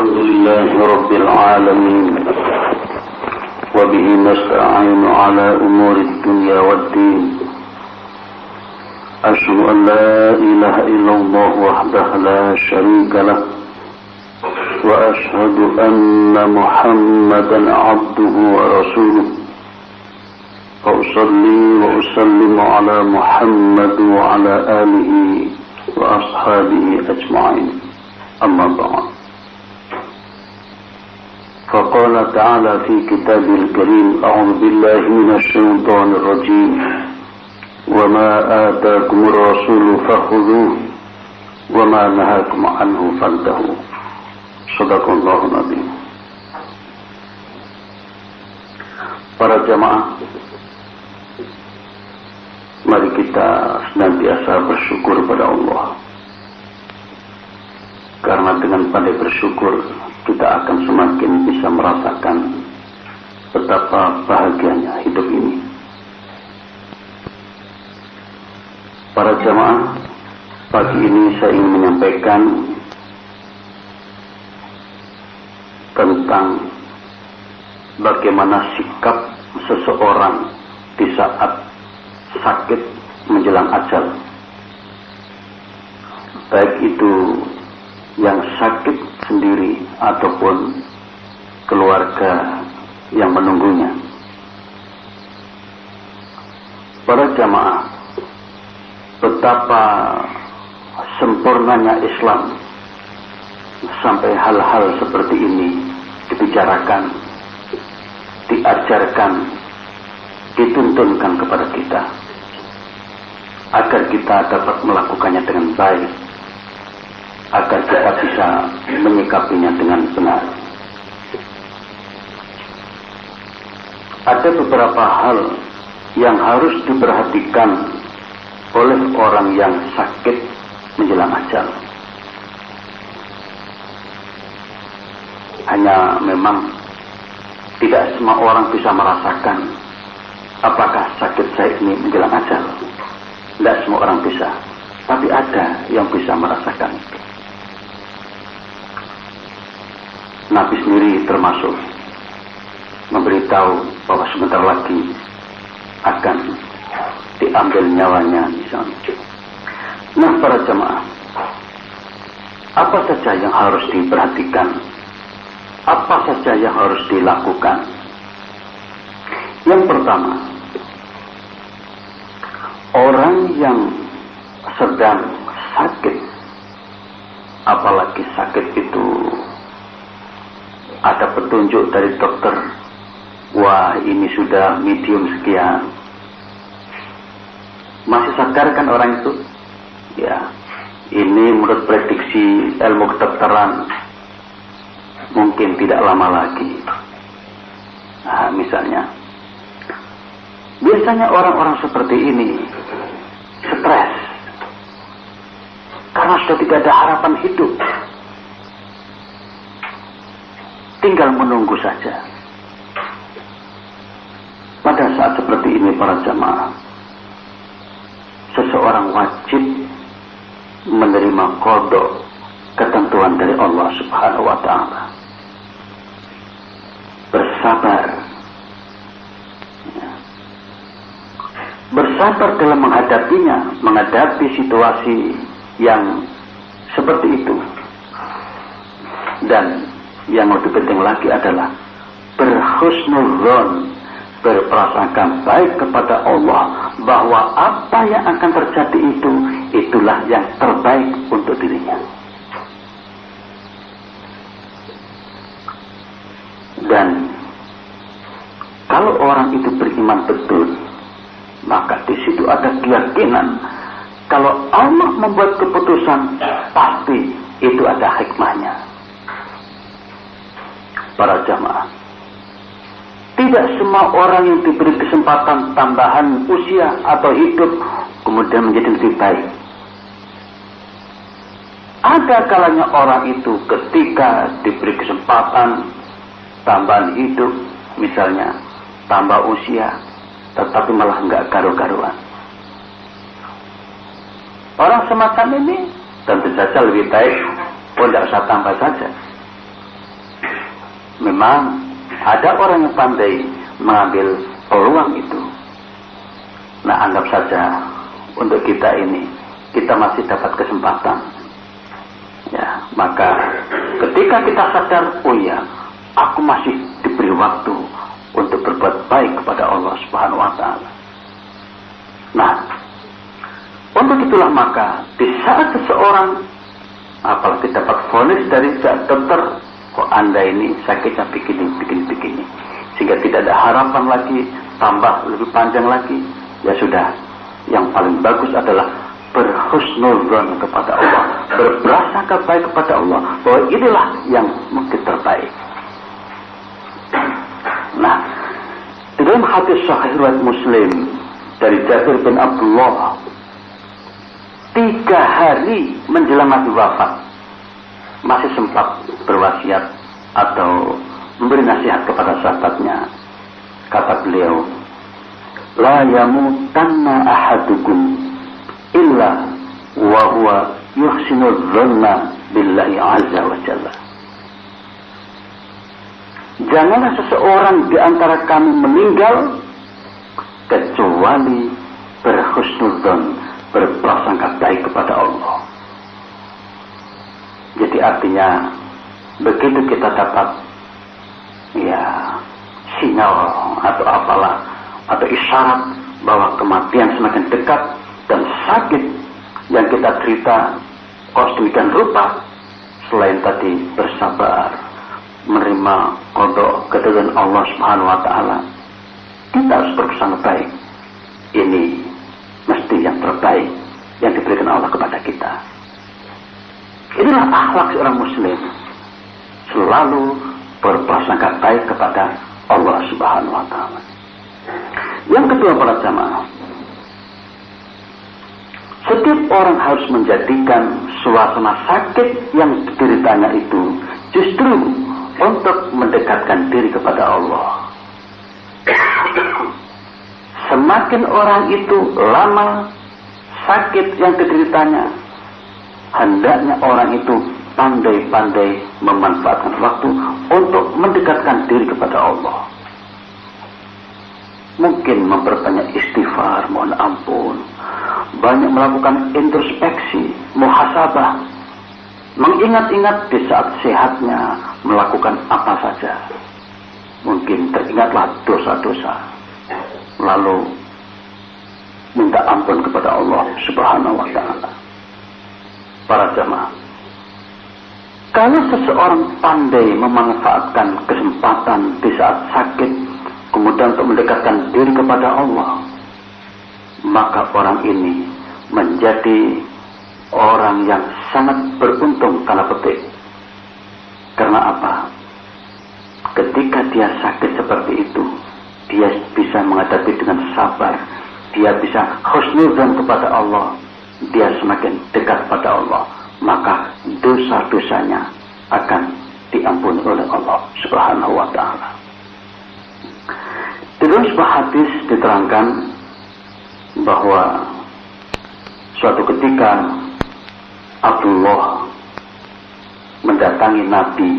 الحمد لله رب العالمين وبه نستعين على أمور الدنيا والدين. أشهد أن لا إله إلا الله وحده لا شريك له وأشهد أن محمدا عبده ورسوله وأصلي وأسلم على محمد وعلى آله وأصحابه أجمعين. أما بعد، فقال تعالى في كتابه الكريم: أعوذ بالله من الشيطان الرجيم، وما آتاكم الرسول فخذوه وما نهاكم عنه فانتهوا. صدق الله العظيم. Para jamaah, mari kita senantiasa bersyukur pada Allah. Karena dengan pandai bersyukur, kita akan semakin bisa merasakan betapa bahagianya hidup ini. Para jamaah, pagi ini saya ingin menyampaikan tentang bagaimana sikap seseorang di saat sakit menjelang ajal. Baik itu yang sakit sendiri ataupun keluarga yang menunggunya. Para jamaah, betapa sempurnanya Islam sampai hal-hal seperti ini dibicarakan, diajarkan, dituntunkan kepada kita agar kita dapat melakukannya dengan baik, agar kita bisa menyikapinya dengan benar. Ada beberapa hal yang harus diperhatikan oleh orang yang sakit menjelang ajal. Hanya memang tidak semua orang bisa merasakan apakah sakit saya ini menjelang ajal. Tidak semua orang bisa, tapi ada yang bisa merasakan itu. Nabi sendiri termasuk memberitahu bahwa sebentar lagi akan diambil nyawanya misalnya. Nah, para jemaah, apa saja yang harus diperhatikan? Apa saja yang harus dilakukan? Yang pertama, orang yang sedang sakit, apalagi sakit itu ada petunjuk dari dokter, wah ini sudah medium sekian, masih sadar kan orang itu? Ya, ini menurut prediksi ilmu kedokteran mungkin tidak lama lagi. Nah, misalnya, biasanya orang-orang seperti ini stres karena sudah tidak ada harapan hidup, tinggal menunggu saja. Pada saat seperti ini, para jamaah, seseorang wajib menerima qada, ketentuan dari Allah Subhanahu wa Ta'ala. Bersabar, bersabar dalam menghadapinya, menghadapi situasi yang seperti itu. Dan yang lebih penting lagi adalah berhusnuzon, berprasangka baik kepada Allah bahwa apa yang akan terjadi itu, itulah yang terbaik untuk dirinya. Dan kalau orang itu beriman betul, maka di situ ada keyakinan kalau Allah membuat keputusan, pasti itu ada hikmahnya. Para jamaah, tidak semua orang yang diberi kesempatan tambahan usia atau hidup kemudian menjadi lebih baik. Ada kalanya orang itu ketika diberi kesempatan tambahan hidup, misalnya tambah usia, tetapi malah enggak garu-garuan. Orang semacam ini tentu saja lebih baik, tidak usah tambah saja. Memang ada orang yang pandai mengambil peluang itu. Nah, anggap saja untuk kita ini, kita masih dapat kesempatan. Ya, maka ketika kita sadar, oh ya, aku masih diberi waktu untuk berbuat baik kepada Allah Subhanahu wa Ta'ala. Nah, untuk itulah maka di saat seseorang apalagi dapat vonis dari dokter, kok Anda ini sakitnya begini, sehingga tidak ada harapan lagi, tambah lebih panjang lagi, ya sudah, yang paling bagus adalah berhusnuzon kepada Allah, berprasangka baik kepada Allah, bahwa inilah yang mungkin terbaik. Nah, di dalam hadis sahih riwayat Muslim dari Jabir bin Abdullah, 3 hari menjelang Nabi wafat masih sempat berwasiat atau memberi nasihat kepada sahabatnya. Kata beliau, la yamutanna ahadukum illa wa huwa yuhsinu dhanna billahi azza wa jalla. Janganlah seseorang di antara kami meninggal kecuali berhusnudzon, berprasangka baik kepada Allah. Jadi artinya begitu kita dapat ya sinyal atau apalah atau isyarat bahwa kematian semakin dekat dan sakit yang kita derita kok sedemikian rupa, selain tadi bersabar menerima qada ketentuan Allah Subhanahu wa Ta'ala, kita harus berprasangka baik. Ini mesti yang terbaik yang diberikan Allah kepada kita. Inilah akhlak seorang muslim, selalu berprasangka baik kepada Allah Subhanahu wa Ta'ala. Yang kedua, para jamaah, setiap orang harus menjadikan suasana sakit yang dideritanya itu justru untuk mendekatkan diri kepada Allah. Semakin orang itu lama sakit yang dideritanya, hendaknya orang itu pandai-pandai memanfaatkan waktu untuk mendekatkan diri kepada Allah. Mungkin memperbanyak istighfar, mohon ampun, banyak melakukan introspeksi, muhasabah, mengingat-ingat di saat sehatnya melakukan apa saja. Mungkin teringatlah dosa-dosa, lalu minta ampun kepada Allah Subhanahu wa Ta'ala. Para jamaah, kalau seseorang pandai memanfaatkan kesempatan di saat sakit, kemudian untuk mendekatkan diri kepada Allah, maka orang ini menjadi orang yang sangat beruntung tanda petik. Karena apa? Ketika dia sakit seperti itu, dia bisa menghadapi dengan sabar, dia bisa husnudzon kepada Allah, dia semakin dekat pada Allah, maka dosa-dosanya akan diampuni oleh Allah Subhanahu wa Ta'ala. Di dalam sebuah hadis diterangkan bahwa suatu ketika Abdullah mendatangi Nabi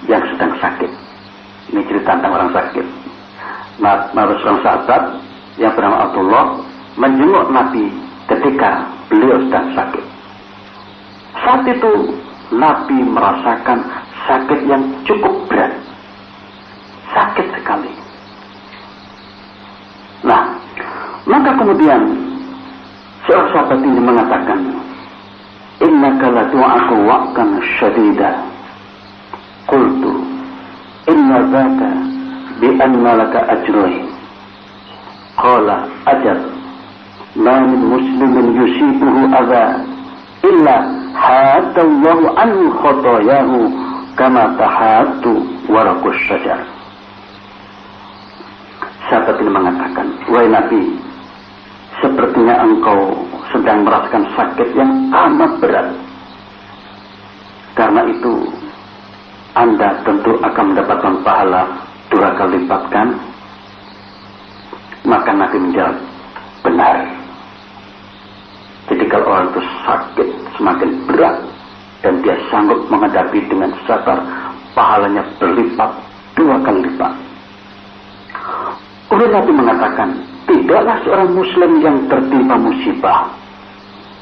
yang sedang sakit. Ini cerita tentang orang sakit. Nabi seorang sahabat yang bernama Abdullah menjenguk Nabi ketika beliau sedang sakit. Saat itu Nabi merasakan sakit yang cukup berat, sakit sekali. Nah, maka kemudian seorang sahabat ini mengatakan, innaka la tu'aku wa'kan syadida. Qultu inna dhaka bi anna laka ajrain. Qala ajab, ma min muslimin yusibuhu adha illa hadallahu anhu khotoyahu kama tahatu warakus syajar. Sahabat ini mengatakan, wahai Nabi, sepertinya engkau sedang merasakan sakit yang amat berat. Karena itu Anda tentu akan mendapatkan pahala 2 kali lipat, kan? Maka Nabi menjawab, benar. Jadi kalau orang itu sakit semakin berat dan dia sanggup menghadapi dengan sabar, pahalanya berlipat 2 kali lipat. Oleh Nabi mengatakan, tidaklah seorang muslim yang tertimpa musibah,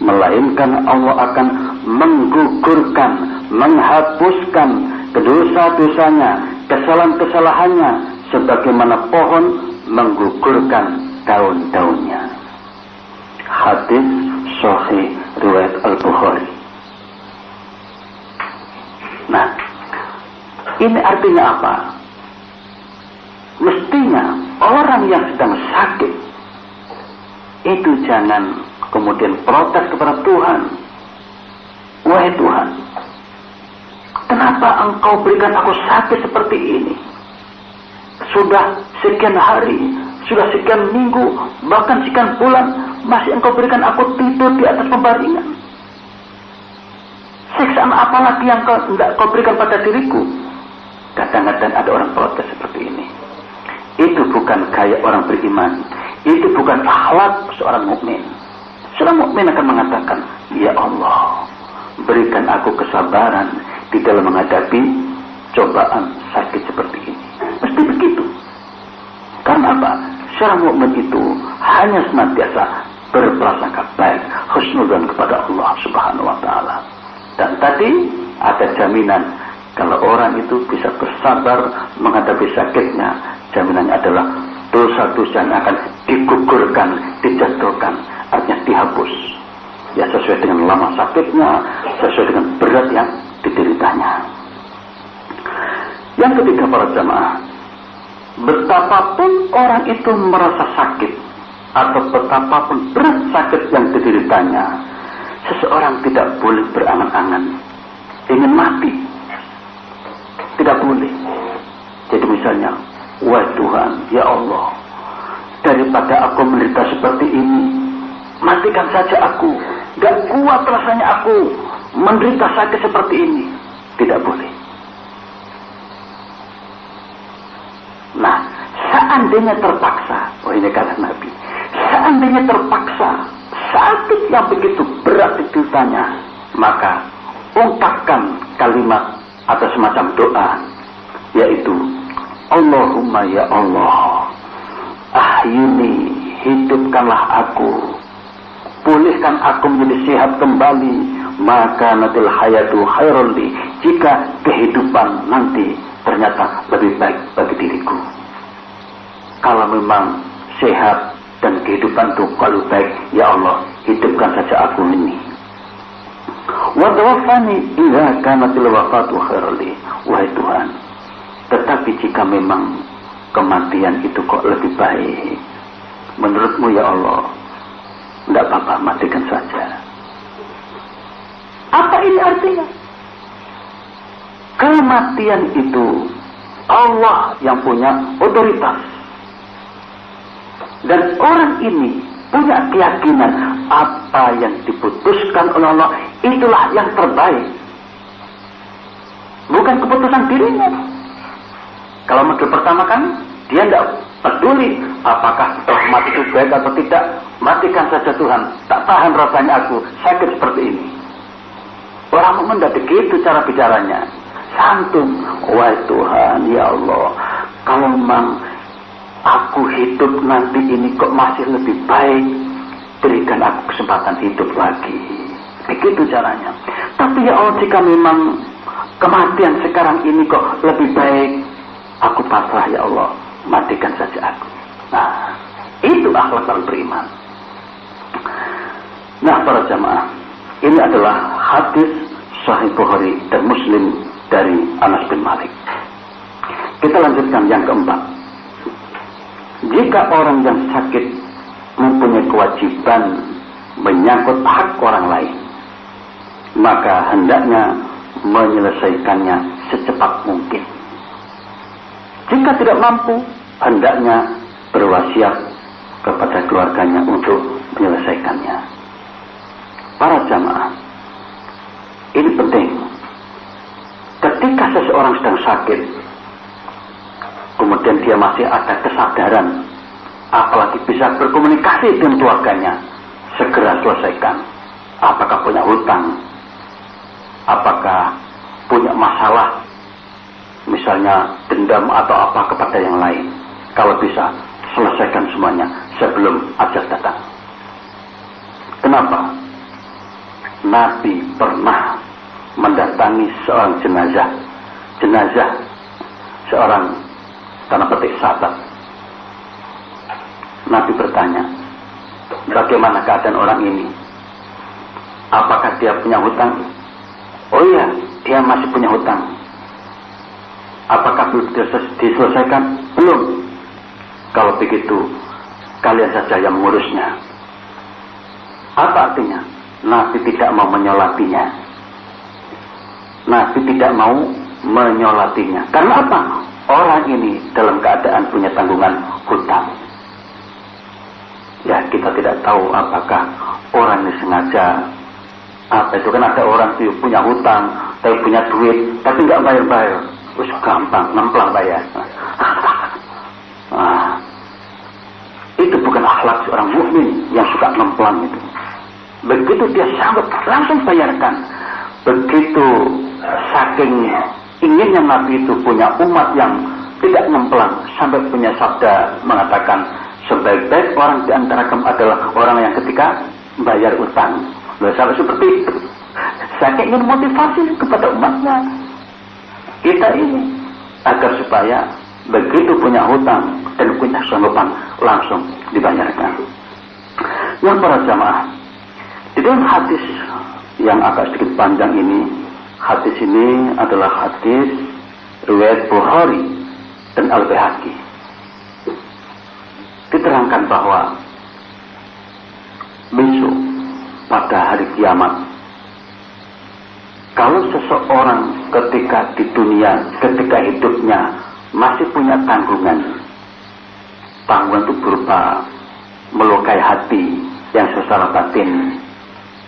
melainkan Allah akan menggugurkan, menghapuskan dosa-dosanya, kesalahan-kesalahannya, sebagaimana pohon menggugurkan daun-daunnya. Hadis Sahih riwayat Al-Bukhari. Nah, ini artinya apa? Mestinya orang yang sedang sakit itu jangan kemudian protes kepada Tuhan. Wahai Tuhan, kenapa Engkau berikan aku sakit seperti ini? Sudah sekian hari, sudah sekian minggu, bahkan sekian bulan, masih Engkau berikan aku tidur di atas pembaringan. Siksaan apalagi yang Kau berikan pada diriku? Kadang-kadang ada orang protes seperti ini. Itu bukan gaya orang beriman. Itu bukan akhlak seorang mukmin. Seorang mukmin akan mengatakan, ya Allah, berikan aku kesabaran di dalam menghadapi cobaan sakit seperti ini. Mesti begitu. Karena apa? Seorang mukmin itu hanya senantiasa berprasangka baik, husnudzon kepada Allah Subhanahu wa taala. Dan tadi ada jaminan kalau orang itu bisa bersabar menghadapi sakitnya, jaminannya adalah dosa-dosa yang akan digugurkan, dijatuhkan, artinya dihapus. Ya sesuai dengan lama sakitnya, sesuai dengan berat yang dideritanya. Yang ketiga para jamaah, betapapun orang itu merasa sakit atau betapapun berat sakit yang dideritanya, seseorang tidak boleh berangan-angan ingin mati. Tidak boleh. Jadi misalnya, wah Tuhan, ya Allah, daripada aku menderita seperti ini, matikan saja aku. Gak kuat rasanya aku menderita sakit seperti ini. Tidak boleh. Nah, seandainya terpaksa, oh ini kata Nabi, seandainya terpaksa sakit yang begitu berat dideritanya, maka ungkapkan kalimat atau semacam doa, yaitu Allahumma ya Allah, ahyini, hidupkanlah aku, pulihkan aku menjadi sehat kembali, maka natil hayatu khairul li, jika kehidupan nanti ternyata lebih baik bagi diriku. Kalau memang sehat dan kehidupan itu kalau baik, ya Allah, hidupkan saja aku ini. Wa tawaffani idza kanatil wafatu khairul li, wahai Tuhan, tetapi jika memang kematian itu kok lebih baik menurutmu ya Allah, tidak apa-apa, matikan saja. Apa ini artinya? Kematian itu Allah yang punya otoritas, dan orang ini punya keyakinan apa yang diputuskan oleh Allah itulah yang terbaik, bukan keputusan dirinya. Kalau model pertama kan dia tidak peduli apakah mati itu baik atau tidak, matikan saja Tuhan, tak tahan rasanya aku sakit seperti ini. Orang mukmin tidak begitu cara bicaranya, santun. Wahai Tuhan, ya Allah, kalau memang aku hidup nanti ini kok masih lebih baik, berikan aku kesempatan hidup lagi. Begitu caranya. Tapi ya Allah, jika memang kematian sekarang ini kok lebih baik, aku pasrah ya Allah, matikan saja aku. Nah, itu akhlak orang beriman. Nah para jamaah, ini adalah hadis Sahih Bukhari dan Muslim dari Anas bin Malik. Kita lanjutkan yang keempat. Jika orang yang sakit mempunyai kewajiban menyangkut hak orang lain, maka hendaknya menyelesaikannya secepat mungkin. Jika tidak mampu, hendaknya berwasiat kepada keluarganya untuk menyelesaikannya. Para jamaah, ini penting. Ketika seseorang sedang sakit, kemudian dia masih ada kesadaran, apalagi bisa berkomunikasi dengan keluarganya, segera selesaikan. Apakah punya hutang, apakah punya masalah, misalnya dendam atau apa kepada yang lain. Kalau bisa, selesaikan semuanya sebelum ajal datang. Kenapa? Nabi pernah mendatangi seorang jenazah seorang tanda petik sahabat. Nabi bertanya, bagaimana keadaan orang ini? Apakah dia punya hutang? Oh iya, dia masih punya hutang. Apakah belum diselesaikan? Belum. Kalau begitu, kalian saja yang mengurusnya. Apa artinya? Nabi tidak mau menyolatinya. Nabi tidak mau menyolatinya. Karena apa? Orang ini dalam keadaan punya tanggungan hutang. Ya, kita tidak tahu apakah orang ini sengaja. Apa itu, kan ada orang yang punya hutang, tapi punya duit, tapi nggak bayar-bayar. Terus gampang, nemplang bayar. Nah, itu bukan akhlak seorang mukmin yang suka nemplang itu. Begitu dia sanggup, langsung bayarkan. Begitu saking inginnya Nabi itu punya umat yang tidak nemplang, sampai punya sabda mengatakan, sebaik-baik orang di antara kamu adalah orang yang ketika bayar utang. Loh, sampai seperti itu. Saya ingin motivasi kepada umatnya kita ini, agar supaya begitu punya hutang dan punya sanggupan langsung dibayarkan. Yang para jamaah, di dalam hadis yang agak sedikit panjang ini, hadis ini adalah hadis riwayat Bukhari dan Al-Baihaqi. Diterangkan bahwa besok pada hari kiamat, kalau seseorang ketika di dunia, ketika hidupnya masih punya tanggungan itu berupa melukai hati yang secara batin,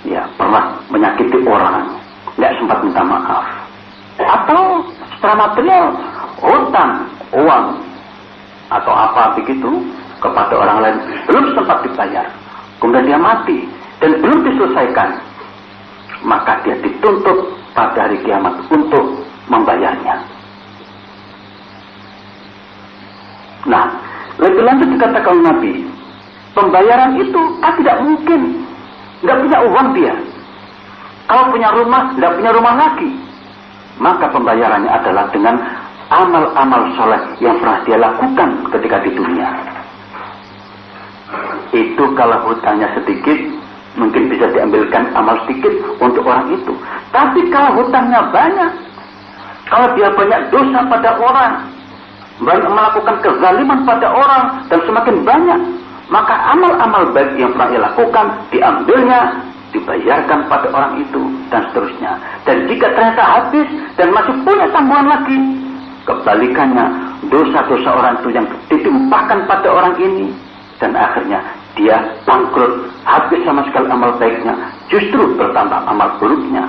ya pernah menyakiti orang, nggak sempat minta maaf, atau secara material hutang uang atau apa begitu kepada orang lain belum sempat dibayar, kemudian dia mati dan belum diselesaikan, maka dia dituntut pada hari kiamat untuk membayarnya. Nah, lebih lanjut dikatakan Nabi, pembayaran itu tidak mungkin, nggak punya uang dia. Kalau punya rumah, nggak punya rumah lagi. Maka pembayarannya adalah dengan amal-amal soleh yang pernah dia lakukan ketika di dunia. Itu kalau hutangnya sedikit, mungkin bisa diambilkan amal sedikit untuk orang itu. Tapi kalau hutangnya banyak, kalau dia banyak dosa pada orang, banyak melakukan kezaliman pada orang, dan semakin banyak, maka amal-amal baik yang pernah ia lakukan diambilnya, dibayarkan pada orang itu, dan seterusnya. Dan jika ternyata habis dan masih punya tanggungan lagi, kebalikannya, dosa-dosa orang itu yang ditimpakan pada orang ini, dan akhirnya dia bangkrut, habis sama sekali amal baiknya, justru bertambah amal buruknya.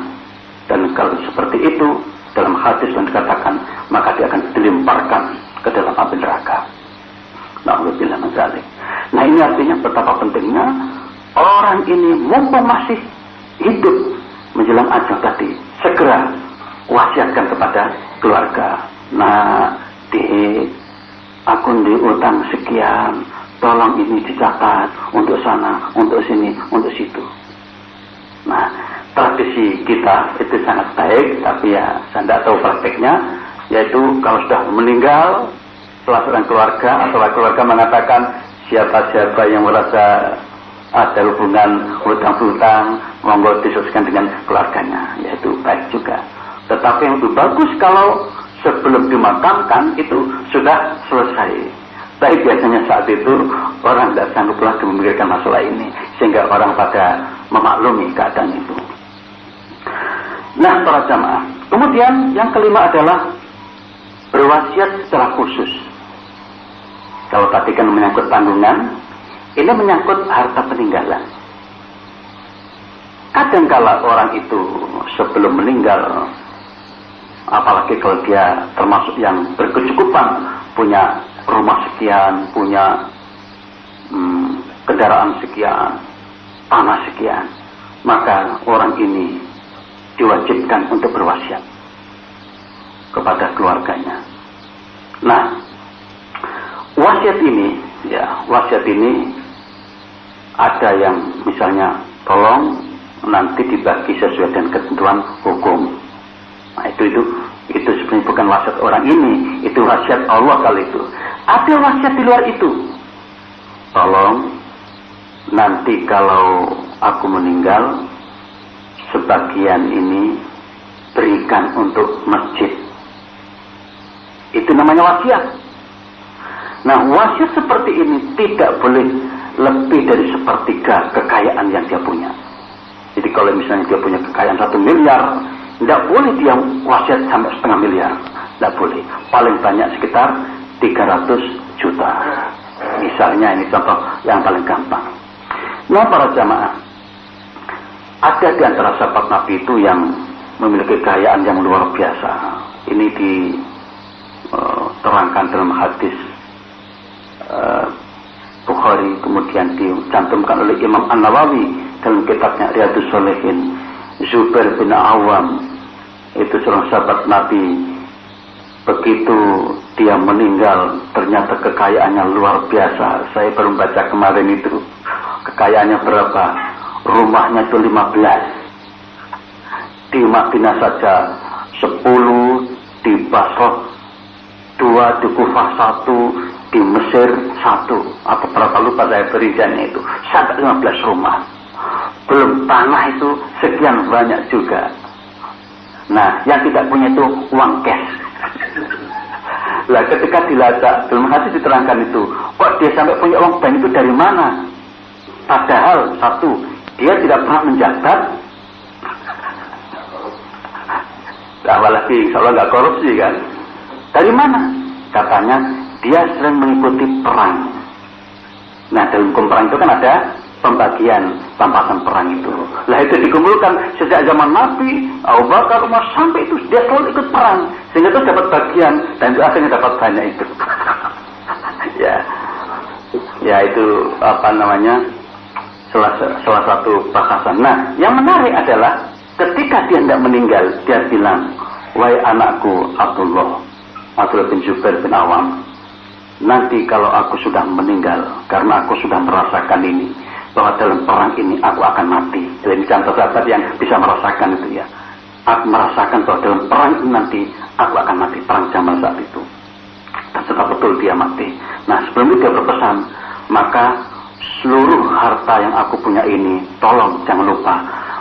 Dan kalau seperti itu, dalam hadis yang dikatakan, maka dia akan dilemparkan ke dalam api neraka. Na'udzubillah min dzalik. Nah, ini artinya betapa pentingnya orang ini mumpung masih hidup menjelang ajal tadi, segera wasiatkan kepada keluarga. Nah, aku diutang sekian, tolong ini dicatat untuk sana, untuk sini, untuk situ. Nah, tradisi kita itu sangat baik, tapi ya saya tidak tahu prakteknya, yaitu kalau sudah meninggal, setelah seorang keluarga atau keluarga mengatakan siapa-siapa yang merasa ada hubungan hutang-hutang, monggo diselesaikan dengan keluarganya, yaitu baik juga. Tetapi yang lebih bagus kalau sebelum dimakamkan itu sudah selesai. Tapi biasanya saat itu orang tidak sanggup lagi memikirkan masalah ini, sehingga orang pada memaklumi keadaan itu. Nah, para jamaah, kemudian yang kelima adalah berwasiat secara khusus. Kalau tadi kan menyangkut tanggungan, ini menyangkut harta peninggalan. Kadangkala orang itu sebelum meninggal, apalagi kalau dia termasuk yang berkecukupan, punya rumah sekian, punya kendaraan sekian, tanah sekian, maka orang ini diwajibkan untuk berwasiat. kepada keluarganya. Nah, wasiat ini ada yang misalnya tolong nanti dibagi sesuai dengan ketentuan hukum. Nah, itu sebenarnya bukan wasiat orang ini, itu wasiat Allah kali itu. Ada wasiat di luar itu. Tolong nanti kalau aku meninggal, sebagian ini berikan untuk masjid. Itu namanya wasiat. Nah, wasiat seperti ini tidak boleh lebih dari sepertiga kekayaan yang dia punya. Jadi kalau misalnya dia punya kekayaan 1 miliar, tidak boleh dia wasiat sampai setengah miliar. Tidak boleh. Paling banyak sekitar 300 juta. Misalnya ini contoh yang paling gampang. Nah, para jamaah, ada di antara sahabat Nabi itu yang memiliki kekayaan yang luar biasa. Ini diterangkan dalam hadis Bukhari, kemudian dicantumkan oleh Imam An-Nawawi dalam kitabnya Riyadhus Shalihin. Zubair bin Awam itu seorang sahabat Nabi. Begitu dia meninggal, ternyata kekayaannya luar biasa. Saya baru baca kemarin itu. Kekayaannya berapa? Rumahnya itu 15. Di Madinah saja 10, di Basrah 2, di Kufah 1, di Mesir 1. Atau berapa lupa saya perinciannya itu. Sampai 15 rumah. Belum tanah itu sekian banyak juga. Nah, yang tidak punya itu uang cash. Lah ketika dilacak, dalam hadis diterangkan itu, kok dia sampai punya uang bank itu dari mana? Padahal satu, dia tidak pernah menjabat. Apalagi insya Allah nggak korupsi kan? Dari mana? Katanya dia sering mengikuti perang. Nah, dalam hukum perang itu kan ada pembagian rampasan perang itu. Lah itu dikumpulkan sejak zaman Nabi, Abu Bakar, Umar, sampai itu dia selalu ikut perang, sehingga itu dapat bagian dan itu akhirnya dapat banyak itu. ya itu apa namanya salah satu bahasan. Nah, yang menarik adalah ketika dia tidak meninggal, dia bilang, wahai anakku Abdullah bin Zubair bin Awam, nanti kalau aku sudah meninggal, karena aku sudah merasakan ini, bahwa dalam perang ini aku akan mati. Jadi contoh sahabat yang bisa merasakan itu ya. Aku merasakan bahwa dalam perang ini nanti aku akan mati, perang Jamal saat itu. Dan setelah betul dia mati. Nah, sebelum itu dia berpesan, maka seluruh harta yang aku punya ini, tolong jangan lupa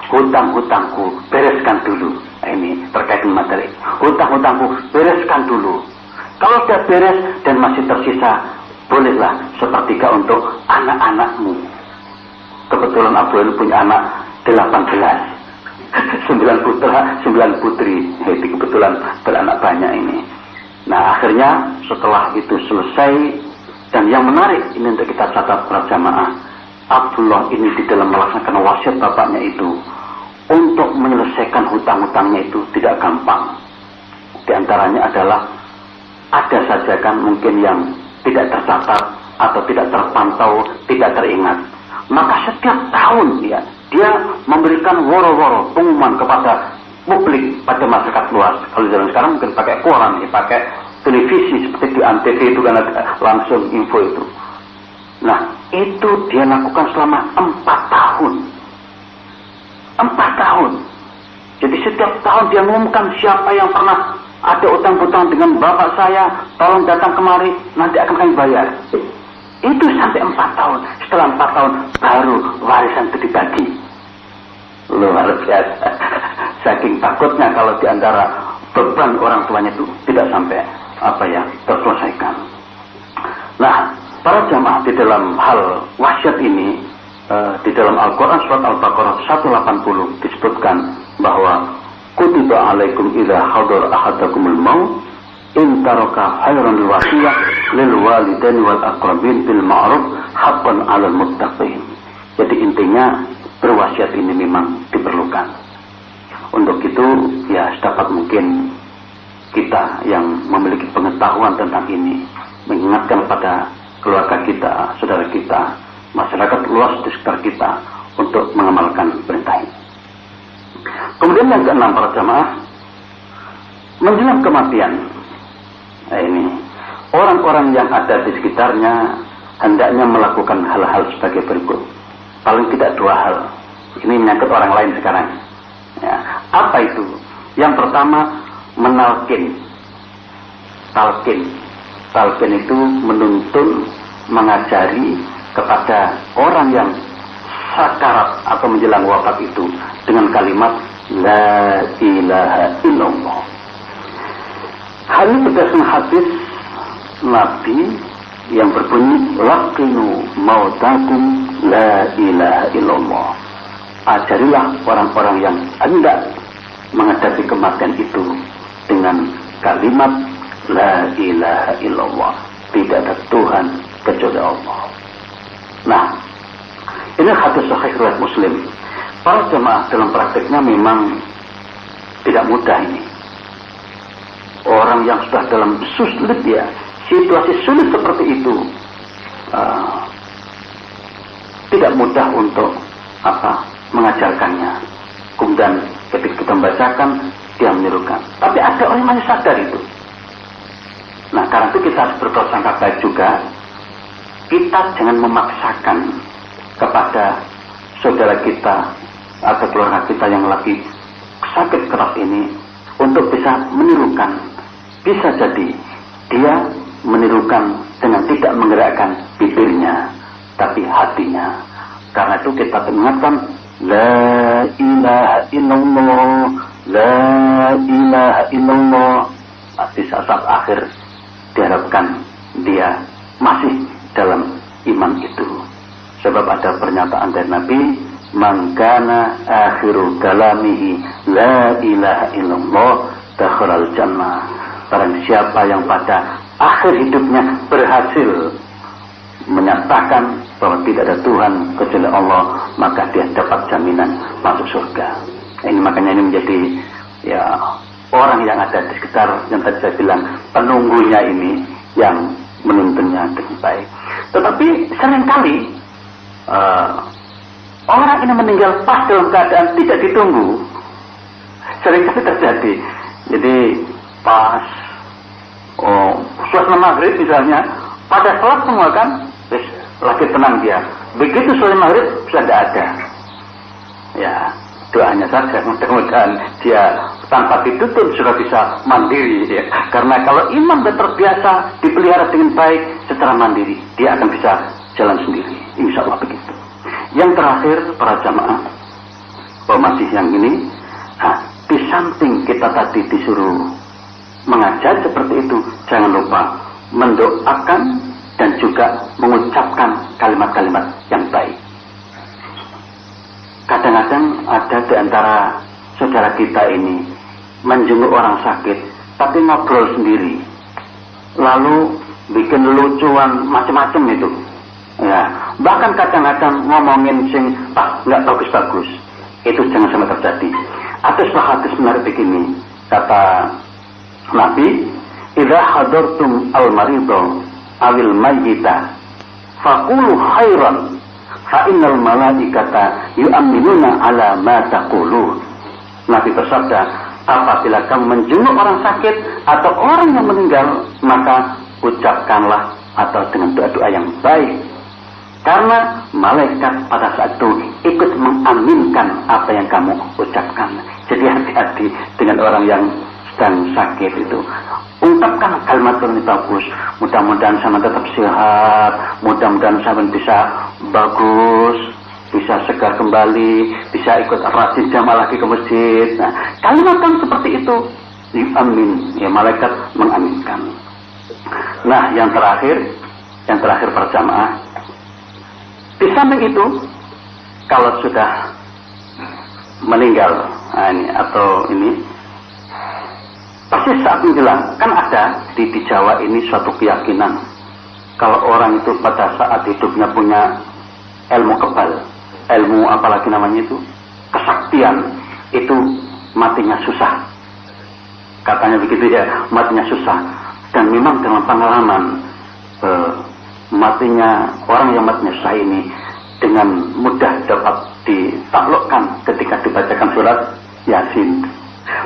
hutang-hutangku bereskan dulu. Nah, ini terkait dengan materi. Hutang-hutangku bereskan dulu. Kalau sudah beres dan masih tersisa, bolehlah sepertiga untuk anak-anakmu. Kebetulan Abdul punya anak 18. 9 putra, 9 putri. Itu kebetulan beranak banyak ini. Nah, akhirnya setelah itu selesai, dan yang menarik ini untuk kita catat para jamaah, Abdullah ini di dalam melaksanakan wasiat bapaknya itu, untuk menyelesaikan hutang-hutangnya itu tidak gampang. Di antaranya adalah ada saja kan mungkin yang tidak tercatat atau tidak terpantau, tidak teringat. Maka setiap tahun dia memberikan woro-woro pengumuman kepada publik, pada masyarakat luas. Kalau zaman sekarang mungkin pakai koran, pakai televisi seperti di Antv itu kan ada langsung info itu. Nah, itu dia lakukan selama 4 tahun. 4 tahun. Jadi setiap tahun dia mengumumkan siapa yang pernah ada utang-utang dengan bapak saya, tolong datang kemari, nanti akan kami bayar. Itu sampai 4 tahun. Setelah 4 tahun baru warisan itu dibagi. Luar biasa. Saking takutnya kalau di antara beban orang tuanya itu tidak sampai terselesaikan. Nah, para jamaah di dalam hal wasiat ini, di dalam Al-Quran surat Al-Baqarah 180 disebutkan bahwa kutiba alaikum idza hadara ahadakumul maut in taraka khairan lil wasiyah lil walidaini wal aqrabin bil ma'ruf haqqan 'alal muttaqin. Jadi intinya berwasiat ini memang diperlukan. Untuk itu ya sedapat mungkin kita yang memiliki pengetahuan tentang ini mengingatkan pada keluarga kita, saudara kita, masyarakat luas di sekitar kita untuk mengamalkan perintah ini. Kemudian yang keenam para jamaah, menjelang kematian. Nah, ini orang-orang yang ada di sekitarnya hendaknya melakukan hal-hal sebagai berikut. Paling tidak 2 hal. Ini menyangkut orang lain sekarang. Ya. Apa itu? Yang pertama, menalkin. Talkin itu menuntun, mengajari kepada orang yang sakarat atau menjelang wafat itu dengan kalimat La ilaha illallah. Hal ini berdasarkan hadis Nabi yang berbunyi laqinu mautakum la ilaha illallah. Ajarilah orang-orang yang hendak menghadapi kematian itu dengan kalimat la ilaha illallah. Tidak ada Tuhan kecuali Allah. Nah, ini hadis sahih riwayat Muslim. Para jemaah dalam prakteknya memang tidak mudah ini. Orang yang sudah dalam sulit ya, situasi sulit seperti itu, tidak mudah untuk mengajarkannya. Kemudian ketika kita membacakan, dia menirukan. Tapi ada orang yang masih sadar itu. Nah, karena itu kita harus berprasangka baik juga. Kita jangan memaksakan kepada saudara kita atau keluarga kita yang lagi sakit keras ini untuk bisa menirukan. Bisa jadi dia menirukan dengan tidak menggerakkan bibirnya, tapi hatinya. Karena itu kita ingatkan La ilaha illallah, La ilaha illallah. Di saat akhir diharapkan dia masih dalam iman itu. Sebab ada pernyataan dari Nabi, Man kana akhiru kalamihi la ilaha illallah dakhalal jannah. Barang siapa yang pada akhir hidupnya berhasil menyatakan bahwa tidak ada Tuhan kecuali Allah, maka dia dapat jaminan masuk surga. Ini makanya ini menjadi ya orang yang ada di sekitar yang tadi saya bilang penunggunya ini yang menuntunnya dengan baik. Tetapi seringkali orang ini meninggal pas dalam keadaan tidak ditunggu. Seringkali terjadi. Jadi pas suasana maghrib misalnya, pada sholat semua kan lagi tenang dia. Begitu suasana maghrib sudah tidak ada. Ya, doanya saja mudah-mudahan dia tanpa dituntut sudah bisa mandiri ya. Karena kalau iman sudah terbiasa dipelihara dengan baik secara mandiri, dia akan bisa jalan sendiri. Insya Allah begitu. Yang terakhir para jamaah, masih yang ini, di samping kita tadi disuruh mengajar seperti itu, jangan lupa mendoakan dan juga mengucapkan kalimat-kalimat yang baik. Kadang-kadang ada di antara saudara kita ini menjenguk orang sakit, tapi ngobrol sendiri, lalu bikin lucuan macam-macam itu. Ya, bahkan kadang-kadang ngomongin sing nggak bagus-bagus. Itu jangan sampai terjadi. Ada sebuah hadis menarik begini, kata Nabi, "Idza hadartum al-maridha awil mayyita faqulu khairan fa innal malaikata yu'minuna ala ma taqulun." Nabi bersabda, apabila kamu menjenguk orang sakit atau orang yang meninggal, maka ucapkanlah atau dengan doa-doa yang baik. Karena malaikat pada saat itu ikut mengaminkan apa yang kamu ucapkan. Jadi hati-hati dengan orang yang sedang sakit itu. Ungkapkan kalimat yang bagus. Mudah-mudahan sama tetap sehat. Mudah-mudahan sama bisa bagus, bisa segar kembali, bisa ikut rajin jamaah lagi ke masjid. Nah, kalimat kan seperti itu. Amin. Ya, malaikat mengaminkan. Nah, yang terakhir berjamaah. Di samping itu, kalau sudah meninggal, pasti saat menjelang, kan ada di Jawa ini suatu keyakinan, kalau orang itu pada saat hidupnya punya ilmu kebal, ilmu apalagi namanya itu, kesaktian, itu matinya susah. Katanya begitu ya, matinya susah. Dan memang dalam pengalaman, matinya orang yang matinya susah ini dengan mudah dapat ditaklukkan ketika dibacakan surat Yasin.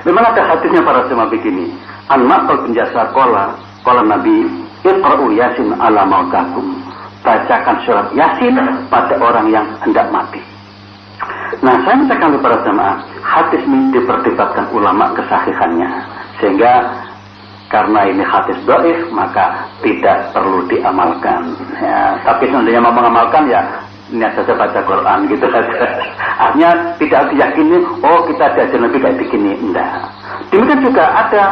Memang ada hadisnya para jemaah begini, An-Maqal bin Yasar qala Nabi, Iqra'u Yasin ala mautakum. Bacakan surat Yasin pada orang yang hendak mati. Nah, saya mintakan kepada jemaah, hadis ini diperdebatkan ulama kesahihannya. Sehingga karena ini hadis dhaif, maka tidak perlu diamalkan. Ya, tapi seandainya mau mengamalkan, ya niat saja baca Quran gitu saja. Artinya tidak diyakini, oh kita diajar Nabi kayak begini, enggak. Demikian juga ada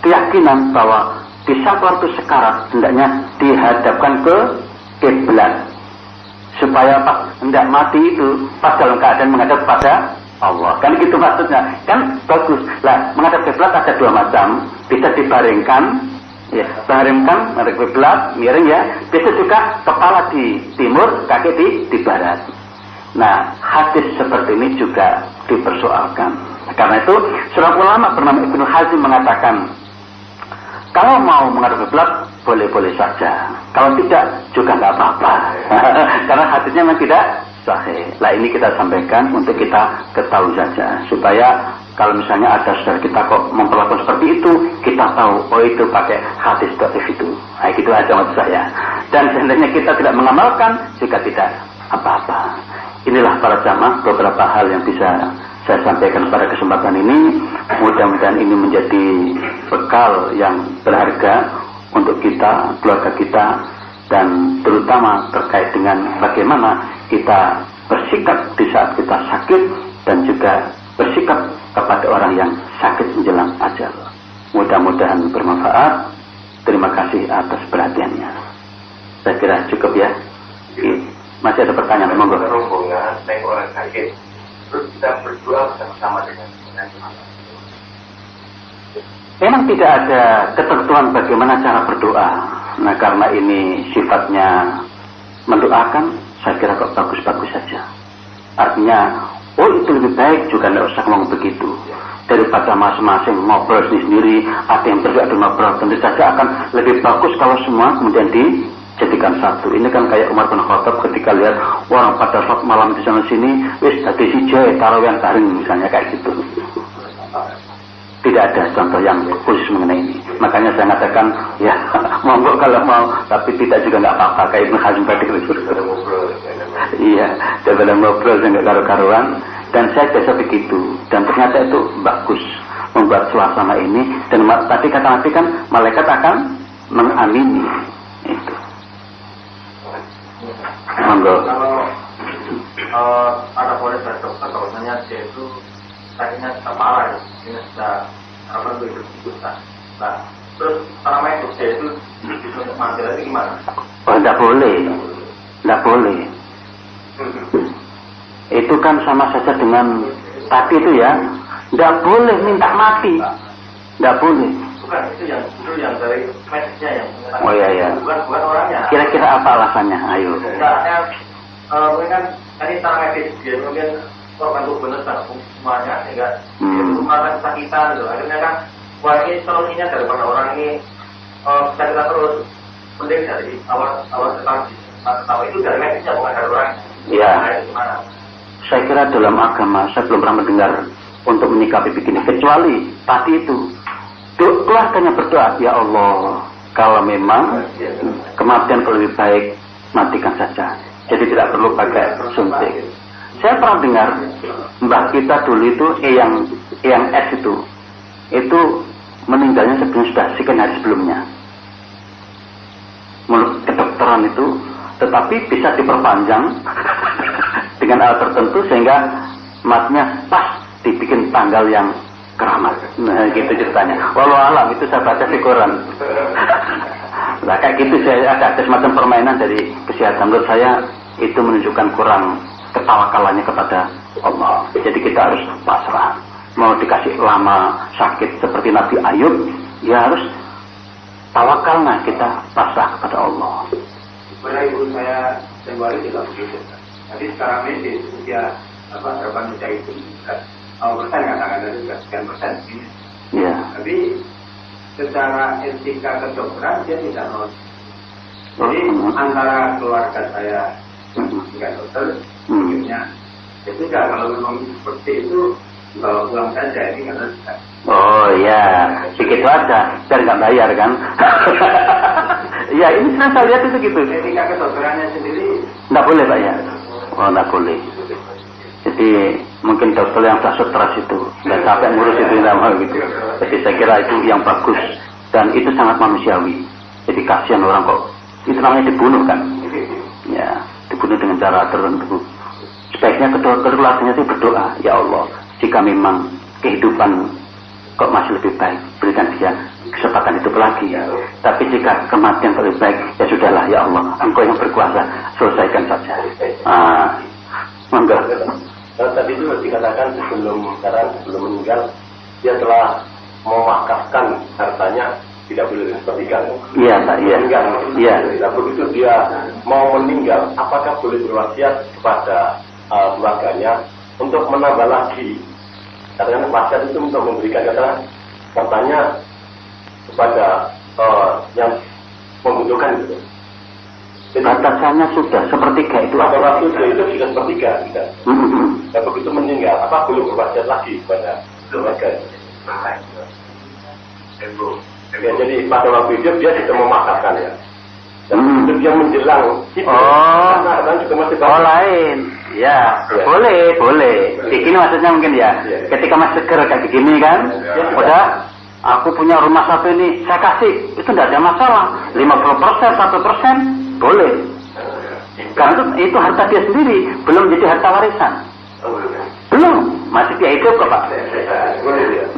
keyakinan bahwa di saat waktu sekarat hendaknya dihadapkan ke kiblat supaya pas hendak mati itu pas dalam keadaan menghadap pada Allah. Kan gitu maksudnya. Kan bagus. Lah, menghadap kiblat ada dua macam. Bisa dibaringkan, ya, baringkan menghadap kiblat, miring ya. Bisa juga kepala di timur, kaki di barat. Nah, hadis seperti ini juga dipersoalkan. Karena itu, seorang ulama bernama Ibnu Hazm mengatakan, kalau mau menghadap kiblat boleh-boleh saja. Kalau tidak juga nggak apa-apa. Karena hadisnya memang tidak sahih. Nah, ini kita sampaikan untuk kita ketahui saja supaya kalau misalnya ada saudara kita kok memperlakukan seperti itu, kita tahu oh itu pakai hadis dhaif itu. Nah, gitu aja maksud saya. Dan seandainya kita tidak mengamalkan juga tidak apa-apa. Inilah para jamaah beberapa hal yang bisa saya sampaikan pada kesempatan ini. Mudah-mudahan ini menjadi bekal yang berharga untuk kita, keluarga kita, dan terutama terkait dengan bagaimana kita bersikap di saat kita sakit dan juga bersikap kepada orang yang sakit menjelang ajal. Mudah-mudahan bermanfaat. Terima kasih atas perhatiannya. Saya kira cukup ya. Masih ada pertanyaan? Monggo. Rombongan naik orang sakit, terus kita berdoa bersama dengan memang tidak ada ketentuan bagaimana cara berdoa. Nah, karena ini sifatnya mendoakan, saya kira kok bagus-bagus saja. Artinya, oh itu lebih baik juga tidak usah ngomong begitu. Daripada masing-masing ngobrol sendiri, ada yang berdoa dan ngobrol. Tentu saja akan lebih bagus kalau semua kemudian dijadikan satu. Ini kan kayak Umar bin Khattab ketika lihat orang pada saat malam di sana sini, wis dadi siji tarawih bareng misalnya kayak gitu. Tidak ada contoh yang khusus mengenai ini. Makanya saya mengatakan, ya monggo kalau mau, tapi tidak juga nggak apa-apa kayak Ibnu Hazm tadi. Iya, daripada ngobrol nggak karu-karuan. Dan saya biasa begitu. Dan ternyata itu bagus membuat suasana ini. Dan tadi kata Nabi kan malaikat akan mengamini itu. Monggo. Kalau ada boleh saya dokter bahwasanya dia itu sakitnya sudah parah, ini sudah apa itu susah. Nah, terus selama itu dia itu untuk mati lagi gimana? Oh, tidak boleh, tidak boleh. Itu kan sama saja dengan tadi itu ya, tidak boleh minta mati, tidak boleh. Bukan itu yang dari medisnya yang menyatakan. Oh iya. Bukan orangnya. Kira-kira apa alasannya? Ayo. Enggak, mungkin kan tadi secara medis dia mungkin korban tubuh benar semuanya sehingga dia itu merasa kesakitan gitu. Akhirnya kan wah ini solusinya daripada orang ini kita terus mending dari awal tahu itu dari medisnya bukan dari orang. Iya. Gimana? Saya kira dalam agama saya belum pernah mendengar untuk menyikapi begini kecuali tadi itu keluarganya berdoa, ya Allah kalau memang kematian lebih baik matikan saja. Jadi tidak perlu pakai suntik. Saya pernah dengar mbah kita dulu itu yang S itu meninggalnya sudah sekian hari sebelumnya. Menurut kedokteran itu, tetapi bisa diperpanjang dengan alat tertentu sehingga matinya pas dibikin tanggal yang keramat. Nah, gitu ceritanya. Walau alam itu saya baca di Quran. Nah, kayak gitu saya ada semacam permainan dari kesehatan. Menurut saya itu menunjukkan kurang ketawakalannya kepada Allah. Jadi kita harus pasrah. Mau dikasih lama sakit seperti Nabi Ayub, ya harus tawakalnya kita pasrah kepada Allah. Sebenarnya ibu saya kembali juga begitu. Jadi secara medis usia harapan usia itu persen katakan dari sekian persen. Iya. Tapi secara etika kedokteran dia tidak lolos. Jadi antara keluarga saya dengan dokter, akhirnya ya sudah kalau memang seperti itu kalau pulang saja ini karena Oh ya, begitu aja, biar nggak bayar kan? Ya ini saya lihat itu gitu. Etika kedokterannya sendiri Nggak boleh Pak ya? Oh nggak boleh. Jadi mungkin dokter yang sudah stres itu nggak capek ngurus itu sama gitu. Jadi saya kira itu yang bagus dan itu sangat manusiawi. Jadi kasihan orang kok itu namanya dibunuh kan? Ya dibunuh dengan cara tertentu. Sebaiknya keluarganya itu berdoa, ya Allah, jika memang kehidupan kok masih lebih baik, berikan dia kesempatan hidup lagi. Tapi jika kematian lebih baik, ya sudahlah ya Allah, Engkau yang berkuasa, selesaikan saja. Enggak. Tadi itu dikatakan sebelum meninggal dia telah mewakafkan hartanya tidak boleh disepertikan. Iya Pak, iya. Iya. Nah, begitu dia mau meninggal, apakah boleh berwasiat kepada keluarganya untuk menambah lagi? Karena wasiat itu untuk memberikan hartanya kepada yang membutuhkan gitu. Batasannya sudah sepertiga itu. Pada waktu itu sudah sepertiga, tidak. Dan begitu meninggal, apa boleh berwasiat lagi kepada keluarga? Ya, jadi pada waktu itu dia tidak memaafkan ya. Dan dia menjelang itu, karena juga masih lain. Ya, boleh. Begini maksudnya mungkin ya. Ketika masih seger kayak begini kan, udah aku punya rumah satu ini, saya kasih, itu tidak ada masalah. 50%, 1%, boleh. Karena itu harta dia sendiri, belum jadi harta warisan. Belum, masih dia hidup kok Pak.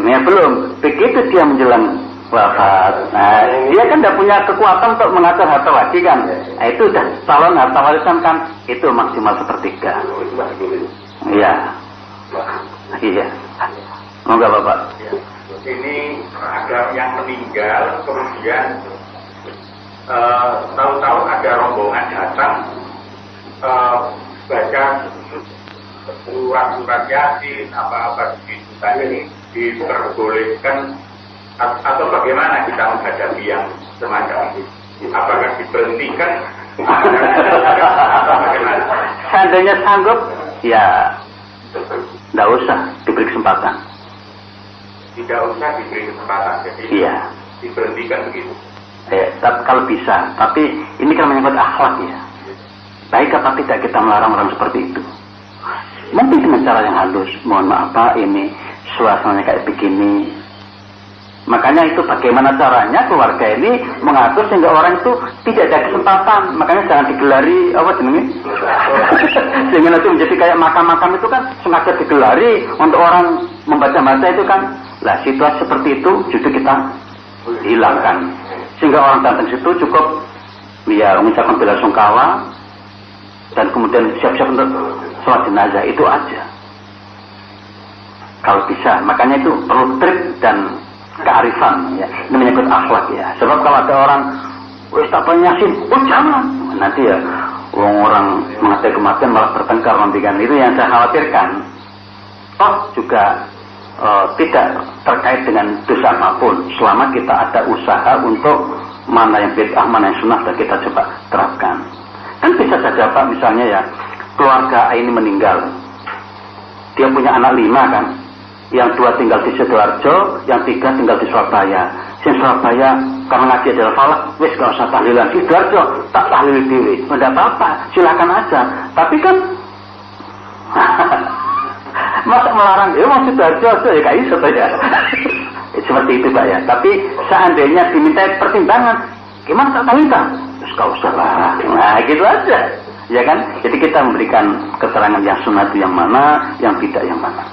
Ya belum. Begitu dia menjelang wafat, nah dia kan tidak punya kekuatan untuk mengatur harta wajib kan. Nah, itu udah calon harta warisan kan, itu maksimal sepertiga. Iya. Iya. Enggak Bapak. Ini ada yang meninggal, kemudian tahu-tahu ada rombongan datang baca surat-surat Yasin apa-apa begitu saja ini diperbolehkan atau bagaimana kita menghadapi yang semacam itu? Apakah diberhentikan? Atau bagaimana? Seandainya sanggup, ya tidak usah diberi kesempatan. Tidak usah diberi kesempatan, jadi diberhentikan begitu. Tapi kalau bisa, tapi ini kan menyangkut akhlak ya. Baik apa tidak kita melarang orang seperti itu? Mungkin dengan cara yang halus. Mohon maaf Pak, ini suasananya kayak begini. Makanya itu bagaimana caranya keluarga ini mengatur sehingga orang itu tidak ada kesempatan. Makanya jangan digelari apa jenenge? Sehingga nanti menjadi kayak makam-makam itu kan sengaja digelari untuk orang membaca-baca itu kan. Lah situasi seperti itu justru kita hilangkan. Sehingga orang datang situ cukup ya mengucapkan bela sungkawa dan kemudian siap-siap untuk sholat jenazah, itu aja. Kalau bisa, makanya itu perlu trik dan kearifan ya. Ini menyangkut akhlak ya. Sebab kalau ada orang wis tak Yasin, oh jangan. Nanti ya orang menghadapi kematian malah bertengkar nanti kan. Itu yang saya khawatirkan. Toh juga tidak terkait dengan dosa apapun selama kita ada usaha untuk mana yang bid'ah, mana yang sunnah dan kita coba terapkan. Kan bisa saja Pak, misalnya ya keluarga ini meninggal, dia punya anak 5 kan, yang 2 tinggal di Sidoarjo, yang 3 tinggal di Surabaya. Di Surabaya karena ngaji adalah falak, wis gak usah tahlilan. Di Sidoarjo tak tahlil diri, tidak apa-apa, silakan aja. Tapi kan masa melarang dia mau Sidoarjo aja ya kayak iso ya. Seperti itu Pak ya. Tapi seandainya diminta pertimbangan, gimana tak tahlilan? Terus gak usah lah. Nah gitu aja. Ya kan? Jadi kita memberikan keterangan yang sunnah itu yang mana, yang tidak yang mana.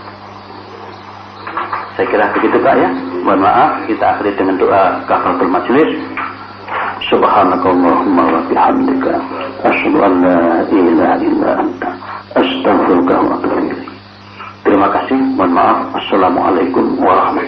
Saya kira begitu Pak ya. Mohon maaf, kita akhiri dengan doa kafaratul majlis. Subhanakallahumma wa bihamdika asyhadu an la ilaha illa anta astaghfiruka wa atubu ilaik. Terima kasih. Mohon maaf. Assalamualaikum warahmatullahi wabarakatuh.